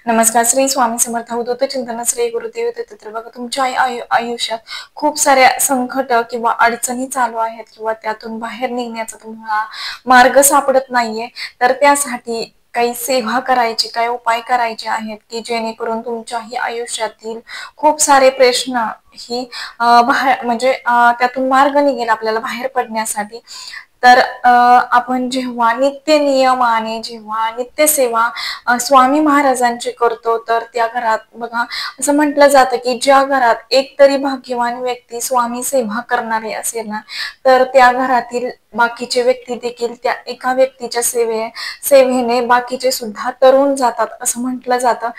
नमस्कार. श्री स्वामी समर्थ अवधूत चिंतन श्री गुरुदेव दत्त. बघा तुमच्या आयुष्यात खूप साऱ्या संकट किंवा अडचणी चालू आहेत किंवा त्यातून बाहेर निघण्याचा तुम्हाला मार्ग सापडत नाहीये. तर त्यासाठी काही सेवा करायची, काही उपाय करायचे आहेत की जेणेकरून तुमच्याही आयुष्यातील खूप सारे प्रश्न ही म्हणजे त्यातून मार्ग निघेल आपल्याला बाहेर पडण्यासाठी. तर आपण जेव्हा नित्य नियमाने जेव्हा नित्य सेवा स्वामी महाराजांची करतो तर त्या घरात बघा असं म्हटलं जातं की ज्या घरात एक तरी भाग्यवान व्यक्ती स्वामी सेवा करणारे असेल ना तर त्या घरातील बाकीचे व्यक्ती देखील त्या एका व्यक्तीच्या सेवेने बाकीचे सुद्धा तरुण जातात असं म्हटलं जातं.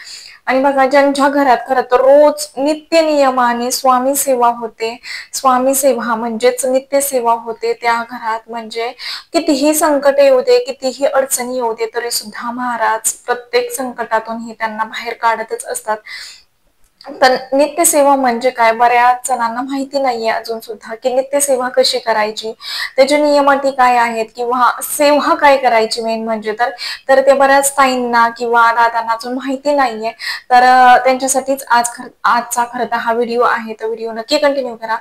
आणि बघा ज्यांच्या घरात खरं तर रोज नित्य नियमाने स्वामी सेवा होते, स्वामी सेवा म्हणजेच नित्य सेवा होते त्या घरात म्हणजे कितीही संकट येऊ दे, कितीही अडचणी येऊ दे तरी सुद्धा महाराज प्रत्येक संकटातून हे त्यांना बाहेर काढतच असतात. तर नित्यसेवा म्हणजे काय बऱ्याच जणांना माहिती नाहीये अजून सुद्धा की नित्यसेवा कशी करायची, त्याचे नियम अटी काय आहेत किंवा सेवा काय करायची मेन म्हणजे तर तर ते बऱ्याच ताईंना किंवा दादांना अजून माहिती नाहीये. तर त्यांच्यासाठीच आजचा खरं तर हा व्हिडिओ आहे. तो व्हिडिओ नक्की कंटिन्यू करा.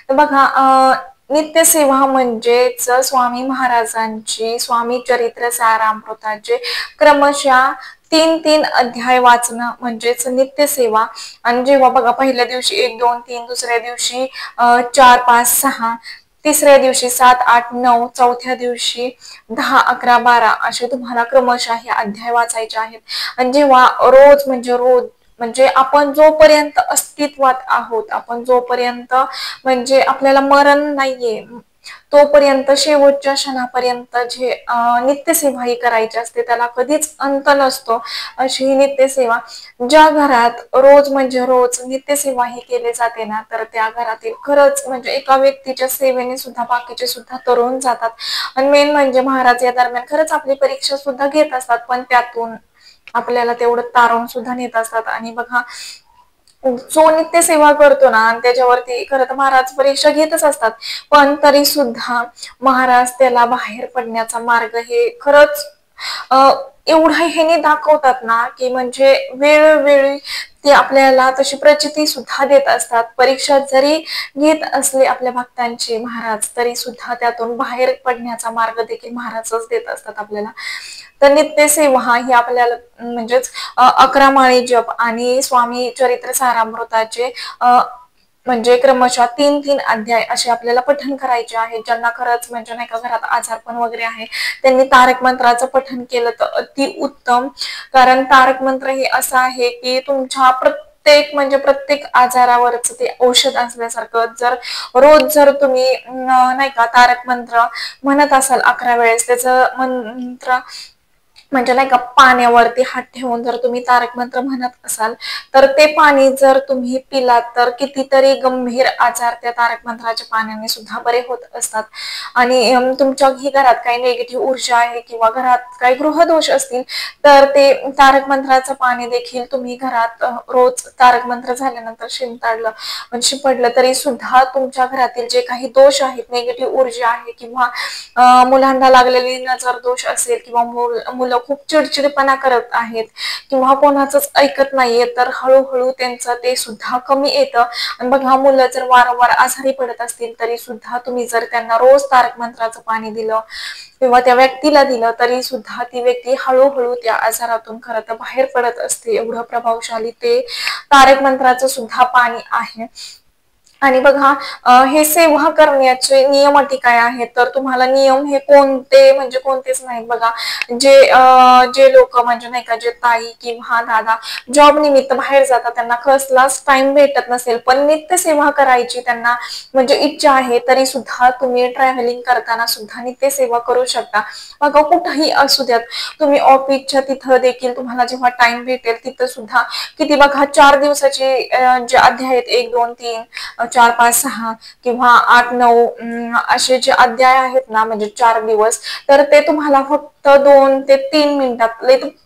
तर बघा नित्यसेवा म्हणजेच स्वामी महाराजांची स्वामी चरित्र सारामृताचे क्रमशः 3 अध्याय वाचणं म्हणजेच नित्यसेवा. आणि जेव्हा बघा पहिल्या दिवशी 1, 2, 3, दुसऱ्या दिवशी 4, 5, 6, तिसऱ्या दिवशी 7, 8, 9, चौथ्या दिवशी 10, 11, 12 असे तुम्हाला क्रमशः हे अध्याय वाचायचे आहेत. आणि जेव्हा रोज म्हणजे आपण जोपर्यंत अस्तित्वात आहोत, आपण जोपर्यंत म्हणजे आपल्याला मरण नाहीये तोपर्यंत शेवटच्या क्षणापर्यंत जे नित्यसेवा ही करायची असते त्याला कधीच अंत नसतो. अशी ही नित्यसेवा ज्या घरात रोज नित्यसेवा ही केली जाते ना तर त्या घरातील खरंच म्हणजे एका व्यक्तीच्या सेवेने सुद्धा बाकीचे सुद्धा तरुण जातात. आणि मेन म्हणजे महाराज या दरम्यान खरंच आपली परीक्षा सुद्धा घेत असतात पण त्यातून आपल्याला तेवढं तारून सुद्धा नेत असतात. आणि बघा जो नित्य सेवा करतो ना आणि त्याच्यावरती खरं तर महाराज परीक्षा घेतच असतात पण तरी सुद्धा महाराज त्याला बाहेर पडण्याचा मार्ग हे खरंच एवढा ह्याने दाखवतात ना की म्हणजे वेळोवेळी ते आपल्याला तशी प्रचिती सुद्धा देत असतात. परीक्षा जरी घेत असले आपल्या भक्तांची महाराज तरी सुद्धा त्यातून बाहेर पडण्याचा मार्ग देखील महाराजच देत असतात आपल्याला. तर नित्य सेवा ही आपल्याला म्हणजेच 11 माळी जप आणि स्वामी चरित्र सारामृताचे म्हणजे क्रमशः 3 अध्याय असे आपल्याला पठण करायचे आहे. ज्यांना खरंच म्हणजे नाही का घरात आजारपण वगैरे आहे त्यांनी तारक मंत्राचं पठण केलं तर अति उत्तम. कारण तारक मंत्र हे असं आहे की तुमच्या प्रत्येक आजारावरच ते औषध असल्यासारखं. जर तुम्ही नाही का तारक मंत्र म्हणत असाल 11 वेळेस त्याचं मंत्र म्हणजे नाही का पाण्यावरती हात ठेवून जर तुम्ही तारक मंत्र म्हणत असाल तर ते पाणी जर तुम्ही पिलात तर कितीतरी गंभीर आजार त्या तारक मंत्राच्या पाण्याने सुद्धा बरे होत असतात. आणि तुमच्या घरात काही निगेटिव्ह ऊर्जा आहे किंवा घरात काही गृहदोष असतील तर ते तारक मंत्राचं पाणी देखील तुम्ही घरात रोज तारक मंत्र झाल्यानंतर शिंपडलं तरी सुद्धा तुमच्या घरातील जे काही दोष आहेत, निगेटिव्ह ऊर्जा आहे किंवा मुलांना लागलेली नजर दोष असेल किंवा मुलं खूप चिडचिडपणा करत आहेत किंवा कोणाचंच ऐकत नाहीये तर हळूहळू त्यांचं ते सुद्धा कमी येतं. आणि बघा मुलं जर वारंवार आजारी पडत असतील तरी सुद्धा तुम्ही जर त्यांना रोज तारक मंत्राचं पाणी दिलं किंवा त्या व्यक्तीला दिलं तरी सुद्धा ती व्यक्ती हळूहळू त्या आजारातून खरं तर बाहेर पडत असते. एवढं प्रभावशाली ते तारक मंत्राचं सुद्धा पाणी आहे. आणि बघा हे सेवा करण्याचे नियम अटी काय आहेत तर तुम्हाला नियम हे कोणतेच नाहीत. बघा जे लोक म्हणजे नाही का जे ताई किंवा दादा जॉब निमित्त बाहेर जातात त्यांना कसलाच टाइम भेटत नसेल पण नित्य सेवा करायची त्यांना म्हणजे इच्छा आहे तरी सुद्धा तुम्ही ट्रॅव्हलिंग करताना सुद्धा नित्य सेवा करू शकता. बघा कुठेही असू द्यात तुम्ही ऑफिसच्या तिथं देखील तुम्हाला जेव्हा टाइम भेटेल तिथं सुद्धा किती बघा 4 दिवसाचे जे अध्याय आहेत 1, 2, 3, 4, 5, 6 किंवा 8, 9 असे जे अध्याय आहेत ना, म्हणजे 4 दिवस, तर ते तुम्हाला फक्त 2 ते 3 मिनिटात,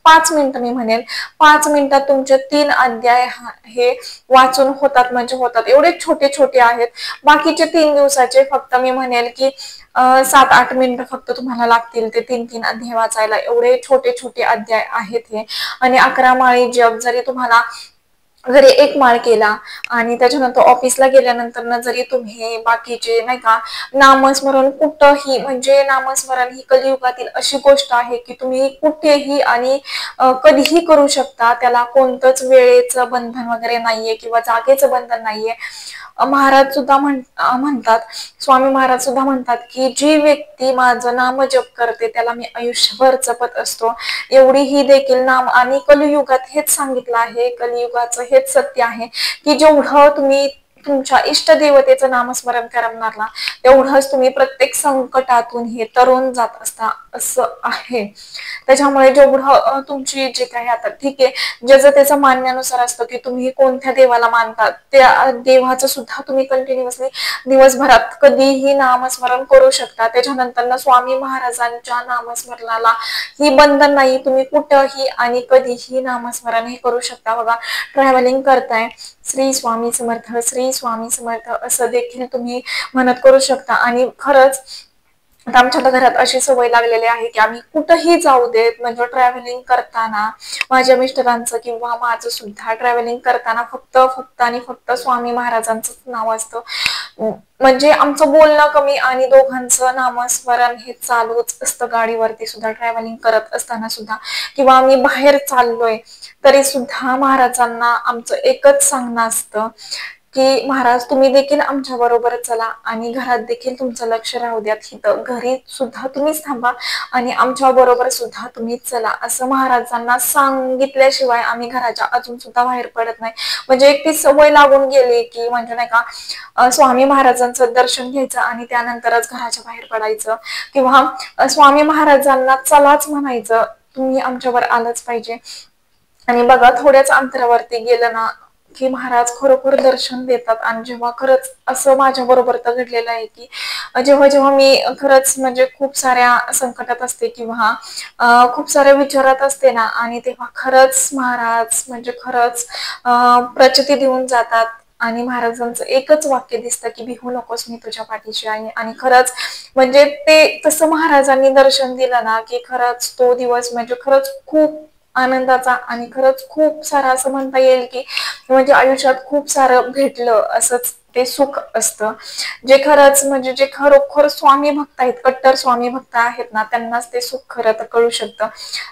5 मिनिटं मी म्हणेन, 5 मिनिटात तुमचे 3 अध्याय हे वाचून होतात, म्हणजे होतात. एवढे छोटे छोटे आहेत. बाकीचे 3 दिवसाचे फक्त मी म्हणेल की 7, 8 मिनिटं फक्त तुम्हाला लागतील ते 3 अध्याय वाचायला. एवढे छोटे छोटे अध्याय आहेत हे. आणि 11 माळी जप जरी तुम्हाला जरी 1 माळ केला आणि त्याच्यानंतर ऑफिसला गेल्यानंतर जरी तुम्ही बाकीचे नाही का नामस्मरण कुठंही, म्हणजे नामस्मरण ही कलियुगातील अशी गोष्ट आहे की तुम्ही कुठेही आणि कधीही करू शकता. त्याला कोणतंच वेळेचं बंधन वगैरे नाहीये किंवा जागेचं बंधन नाहीये. महाराज सुद्धा म्हणतात, स्वामी महाराज सुद्धा म्हणतात की जी व्यक्ती माझं नाम जप करते त्याला मी आयुष्यभर जपत असतो. एवढी ही देखील नाम, आणि कलियुगात हेच सांगितलं आहे, कलियुगाचं हेच सत्य आहे की जेवढं तुम्ही तुमच्या इष्टदेवतेचं नामस्मरण करणार ना, तेवढंच तुम्ही प्रत्येक संकटातून हे तरुण जात असता, असं आहे. त्याच्यामुळे जेवढं तुमची जे काही, आता ठीक आहे, ज्याचं त्याचं मानण्यानुसार असतं की तुम्ही कोणत्या देवाला मानतात, त्या देवाचं सुद्धा तुम्ही कंटिन्युअसली दिवसभरात कधीही नामस्मरण करू शकता. त्याच्यानंतर स्वामी महाराजांच्या नामस्मरणाला ही बंधन नाही, तुम्ही कुठंही आणि कधीही नामस्मरण हे करू शकता. बघा, ट्रॅव्हलिंग करताय, श्री स्वामी समर्थ, श्री स्वामी समर्थ असं देखील तुम्ही म्हणत करू शकता. आणि खरंच आता आमच्या घरात अशी सवय लागलेली आहे की आम्ही कुठंही जाऊ देत, म्हणजे ट्रॅव्हलिंग करताना माझ्या मिस्टरांचं किंवा माझं सुद्धा ट्रॅव्हलिंग करताना फक्त फक्त आणि फक्त स्वामी महाराजांचं नाव असतं. म्हणजे आमचं बोलणं कमी आणि दोघांचं नामस्मरण हे चालूच असतं. गाडीवरती सुद्धा, ट्रॅव्हलिंग करत असताना सुद्धा, किंवा आम्ही बाहेर चाललोय तरी सुद्धा महाराजांना आमचं एकच सांगणं असतं की महाराज तुम्ही देखील आमच्या बरोबर चला आणि घरात देखील तुमचं लक्ष राहू द्या. इथं घरी सुद्धा तुम्हीच थांबा आणि आमच्या बरोबर सुद्धा तुम्हीच चला, असं महाराजांना सांगितल्याशिवाय आम्ही घराच्या अजून सुद्धा बाहेर पडत नाही. म्हणजे एक ती सवय लागून गेली की, म्हणजे नाही का, स्वामी महाराजांचं दर्शन घ्यायचं आणि त्यानंतरच घराच्या बाहेर पडायचं, किंवा स्वामी महाराजांना चलाच म्हणायचं, तुम्ही आमच्यावर आलंच पाहिजे. आणि बघा, थोड्याच अंतरावरती गेलं ना की महाराज खरोखर दर्शन देतात. आणि जेव्हा खरंच असं माझ्या बरोबर तर घडलेलं आहे की जेव्हा जेव्हा मी खरंच म्हणजे खूप साऱ्या संकटात असते किंवा खूप साऱ्या विचारात असते ना, आणि तेव्हा खरंच महाराज म्हणजे खरंच प्रचिती देऊन जातात. आणि महाराजांचं एकच वाक्य दिसतं की भिवू नकोस, मी तुझ्या पाठीशी आहे. आणि खरंच म्हणजे ते तसं महाराजांनी दर्शन दिलं ना की खरंच तो दिवस म्हणजे खरंच खूप आनंदाचा, आणि खरंच खूप सारं असं म्हणता येईल की म्हणजे आयुष्यात खूप सारं भेटलं असंच ते सुख असतं. जे खरंच म्हणजे जे खरोखर स्वामी भक्त आहेत, कट्टर स्वामी भक्त आहेत ना, त्यांनाच ते सुख खरं तर कळू शकतं.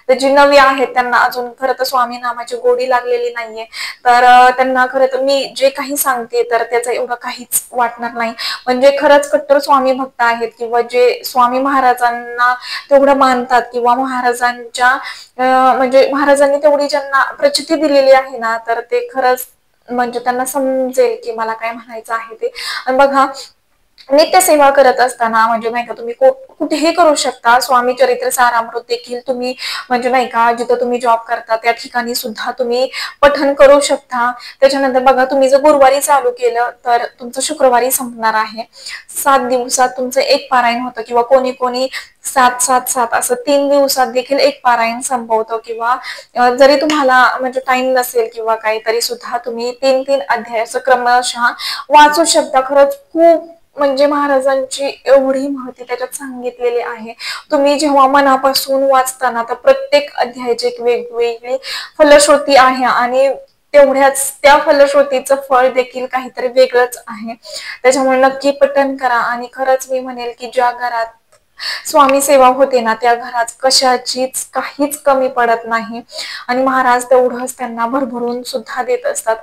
तर जे नवी आहेत त्यांना अजून खरं तर स्वामी नामाची गोडी लागलेली नाहीये, तर त्यांना खरं तर मी जे काही सांगते तर त्याचं एवढं काहीच वाटणार नाही. म्हणजे खरंच कट्टर स्वामी भक्त आहेत किंवा जे स्वामी महाराजांना तेवढं मानतात किंवा महाराजांच्या म्हणजे महाराजांनी तेवढी ज्यांना प्रचिती दिलेली आहे ना, तर ते खरंच म्हणजे त्यांना समजेल की मला काय म्हणायचं आहे ते. आणि बघा, नित्य सेवा करत असताना म्हणजे नाही का तुम्ही कुठेही करू शकता. स्वामी चरित्र सारामृत देखील तुम्ही म्हणजे नाही का जिथं तुम्ही जॉब करता त्या ठिकाणी सुद्धा तुम्ही पठण करू शकता. त्याच्यानंतर बघा, तुम्ही जर गुरुवारी चालू केलं तर तुमचं शुक्रवारी संपणार आहे. 7 दिवसात तुमचं एक पारायण होतं, किंवा कोणी कोणी 7, 7, 7 असं 3 दिवसात देखील एक पारायण संपवतो. किंवा जरी तुम्हाला म्हणजे टाइम नसेल किंवा काही, तरी सुद्धा तुम्ही 3 अध्याय असं क्रमशः वाचू शकता. खरंच खूप म्हणजे महाराजांची एवढी माहिती त्याच्यात सांगितलेली आहे. तुम्ही जेव्हा मनापासून वाचताना तर प्रत्येक अध्यायाची एक वेगवेगळी फलश्रुती आहे, आणि तेवढ्याच त्या फलश्रुतीचं फळ देखील काहीतरी वेगळंच आहे. त्याच्यामुळे नक्की पठण करा. आणि खरंच मी म्हणेल की ज्या घरात स्वामी सेवा होते ना, त्या घरात कशाचीच काहीच कमी पडत नाही. आणि महाराज तेवढंच त्यांना भरभरून सुद्धा देत असतात.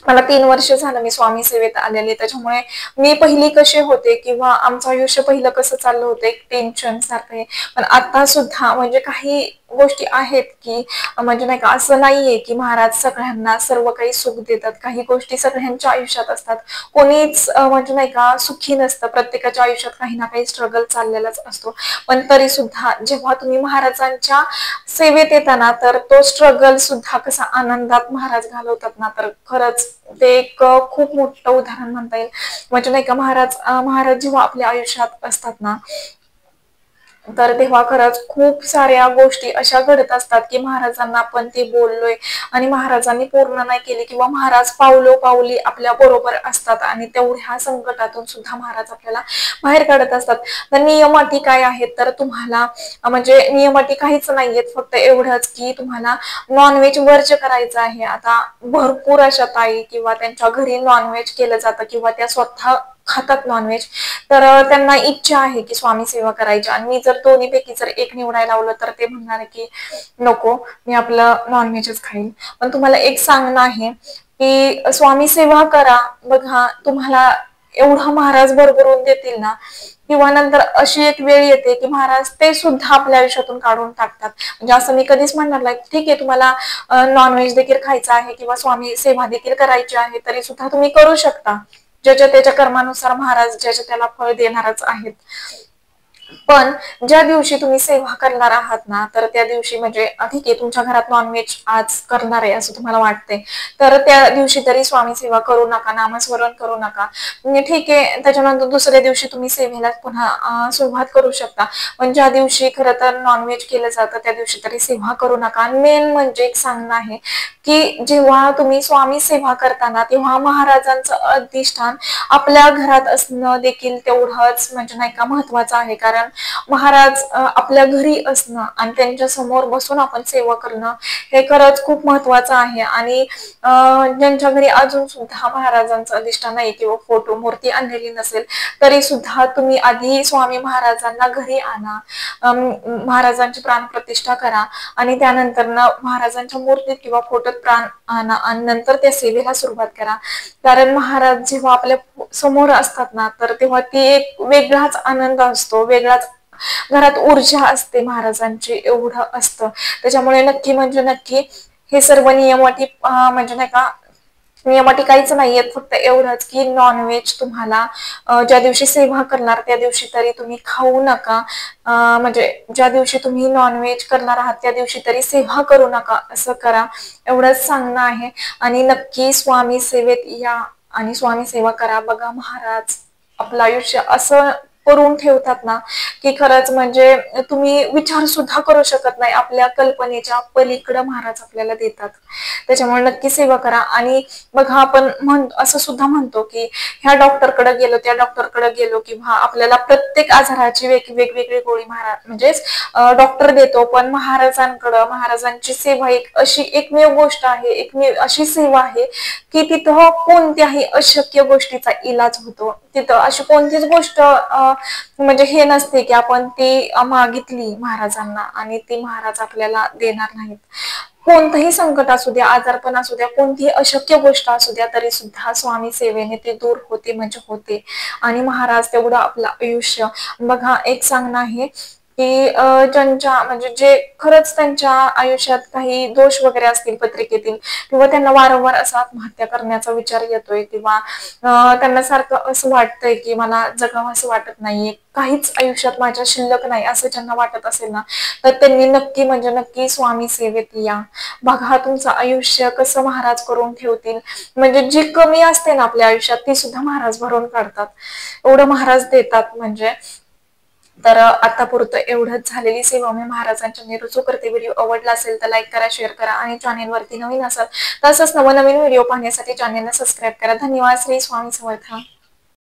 मला 3 वर्ष झालं मी स्वामी सेवेत आलेले. त्याच्यामुळे मी पहिली कसे होते किंवा आमचं आयुष्य पहिलं कसं चाललं होतं, एक टेन्शन सारखं आहे, पण आता सुद्धा म्हणजे काही गोष्टी आहेत, की म्हणजे नाही का असं नाहीये, की महाराज सगळ्यांना सर्व काही सुख देतात. काही गोष्टी सगळ्यांच्या आयुष्यात असतात. कोणीच म्हणजे नाही का सुखी नसतं. प्रत्येकाच्या आयुष्यात काही ना काही स्ट्रगल चाललेलाच असतो. पण तरी सुद्धा जेव्हा तुम्ही महाराजांच्या सेवेत येताना तर तो स्ट्रगल सुद्धा कसा आनंदात महाराज घालवतात ना, तर खरंच ते एक खूप मोठं उदाहरण म्हणता येईल. म्हणजे नाही का महाराज जेव्हा आपल्या आयुष्यात असतात ना, तर तेव्हा खरंच खूप साऱ्या गोष्टी अशा घडत असतात, की महाराजांना आपण ते बोललोय आणि महाराजांनी पूर्ण नाही केली किंवा महाराज पावलोपावली आपल्या बरोबर असतात आणि तेवढ्या संकटातून सुद्धा महाराज आपल्याला बाहेर काढत असतात. तर नियम अटी काय आहेत, तर तुम्हाला म्हणजे नियम अटी काहीच नाहीयेत, फक्त एवढंच की तुम्हाला नॉनव्हेज वर्ज करायचं आहे. आता भरपूर अशा ताई किंवा त्यांच्या घरी नॉनव्हेज केलं जातं किंवा त्या स्वतः खातात नॉनव्हेज, तर त्यांना इच्छा आहे की स्वामी सेवा करायची आणि मी जर दोन्हीपैकी जर एक निवडायला लावलं तर ते म्हणणार की नको, मी आपलं नॉनव्हेजच खाईल. पण तुम्हाला एक सांगणं आहे की स्वामी सेवा करा. बघा तुम्हाला एवढं महाराज भरभरून देतील ना, किंवा नंतर अशी एक वेळ येते की महाराज ते सुद्धा आपल्या आयुष्यातून काढून टाकतात. म्हणजे असं मी कधीच म्हणणार नाही, ठीक आहे तुम्हाला नॉनव्हेज देखील खायचं आहे किंवा स्वामी सेवा देखील करायची आहे, तरी सुद्धा तुम्ही करू शकता. ज्याच्या त्याच्या कर्मानुसार महाराज ज्याच्या त्याला फळ देणारच आहेत. पण ज्या दिवशी तुम्ही सेवा करणार आहात ना, तर त्या दिवशी म्हणजे ठीक आहे तुमच्या घरात नॉनव्हेज आज करणार आहे असं तुम्हाला वाटतंय, तर त्या दिवशी तरी स्वामी सेवा करू नका, नामस्मरण करू नका. म्हणजे ठीक आहे त्याच्यानंतर दुसऱ्या दिवशी तुम्ही सेवेला पुन्हा सुरुवात करू शकता. पण ज्या दिवशी खरं तर नॉनव्हेज केलं जातं त्या दिवशी तरी सेवा करू नका. आणि मेन म्हणजे एक सांगणं आहे, की जेव्हा तुम्ही स्वामी सेवा करताना तेव्हा महाराजांचं अधिष्ठान आपल्या घरात असणं देखील तेवढंच म्हणजे नाही का महत्वाचं आहे. कारण महाराज आपल्या घरी असणं आणि त्यांच्या समोर बसून आपण सेवा करणं हे खरंच खूप महत्वाचं आहे. आणि ज्यांच्या घरी अजून सुद्धा महाराजांचं अधिष्ठान नाही किंवा फोटो मूर्ती आणलेली नसेल, तरी सुद्धा तुम्ही आधी स्वामी महाराजांना घरी आणा, महाराजांची प्राणप्रतिष्ठा करा आणि त्यानंतर महाराजांच्या मूर्तीत किंवा फोटोत प्राण आणा आणि नंतर त्या सेवेला सुरुवात करा. कारण महाराज जेव्हा आपल्या समोर असतात ना, तर तेव्हा ती एक वेगळाच आनंद असतो, वेगळाच घरात ऊर्जा असते महाराजांची, एवढं असतं. त्याच्यामुळे नक्की म्हणजे नक्की हे सर्व नियम अटी म्हणजे नाही का नियम अटी काहीच नाहीयेत, फक्त एवढंच की नॉनव्हेज तुम्हाला ज्या दिवशी सेवा करणार त्या दिवशी तरी तुम्ही खाऊ नका. म्हणजे ज्या दिवशी तुम्ही नॉनव्हेज करणार आहात त्या दिवशी तरी सेवा करू नका, असं करा. एवढंच सांगणं आहे. आणि नक्की स्वामी सेवेत या आणि स्वामी सेवा करा. बघा महाराज आपलं आयुष्य असं करून ठेवतात ना, की खरंच म्हणजे तुम्ही विचार सुद्धा करू शकत नाही, आपल्या कल्पनेच्या पलीकडे महाराज आपल्याला देतात. त्याच्यामुळे नक्की सेवा करा. आणि बघा आपण असं सुद्धा म्हणतो की ह्या डॉक्टरकडे गेलो त्या डॉक्टरकडे गेलो किंवा आपल्याला प्रत्येक आजाराची वेगवेगळी गोळी महाराज म्हणजेच डॉक्टर देतो, पण महाराजांकडं महाराजांची सेवा एक अशी एकमेव गोष्ट आहे, एकमेव अशी सेवा आहे की तिथं कोणत्याही अशक्य गोष्टीचा इलाज होतो. तिथं अशी कोणतीच गोष्ट म्हणजे हे नसते की आपण ती मागितली महाराजांना आणि ती महाराज आपल्याला देणार नाहीत. कोणतंही संकट असू द्या, आजारपण असू द्या, कोणतीही अशक्य गोष्ट असू द्या, तरी सुद्धा स्वामी सेवेने ते दूर होते म्हणजे होते. आणि महाराज तेवढं आपलं आयुष्य बघा एक सांगणं आहे की ज्यांच्या म्हणजे जे खरंच त्यांच्या आयुष्यात काही दोष वगैरे असतील पत्रिकेतील किंवा त्यांना वारंवार असं आत्महत्या करण्याचा विचार येतोय किंवा त्यांना सारखं असं वाटतंय की मला जगावं असं वाटत नाहीये, काहीच आयुष्यात माझ्या शिल्लक नाही असं ज्यांना वाटत असेल ना, तर त्यांनी नक्की म्हणजे नक्की स्वामी सेवेत या. बघा तुमचं आयुष्य कसं महाराज करून ठेवतील. म्हणजे जी कमी असते ना आपल्या आयुष्यात ती सुद्धा महाराज भरून काढतात, एवढं महाराज देतात म्हणजे. तर आतापुरतं एवढंच. झालेली सेवा मी महाराजांच्या मी रुजू करते. व्हिडिओ आवडला असेल तर लाईक करा, शेअर करा आणि चॅनेलवरती नवीन असाल तसंच नवनवीन व्हिडिओ पाहण्यासाठी चॅनेलला सबस्क्राईब करा. धन्यवाद. श्री स्वामी समर्थ.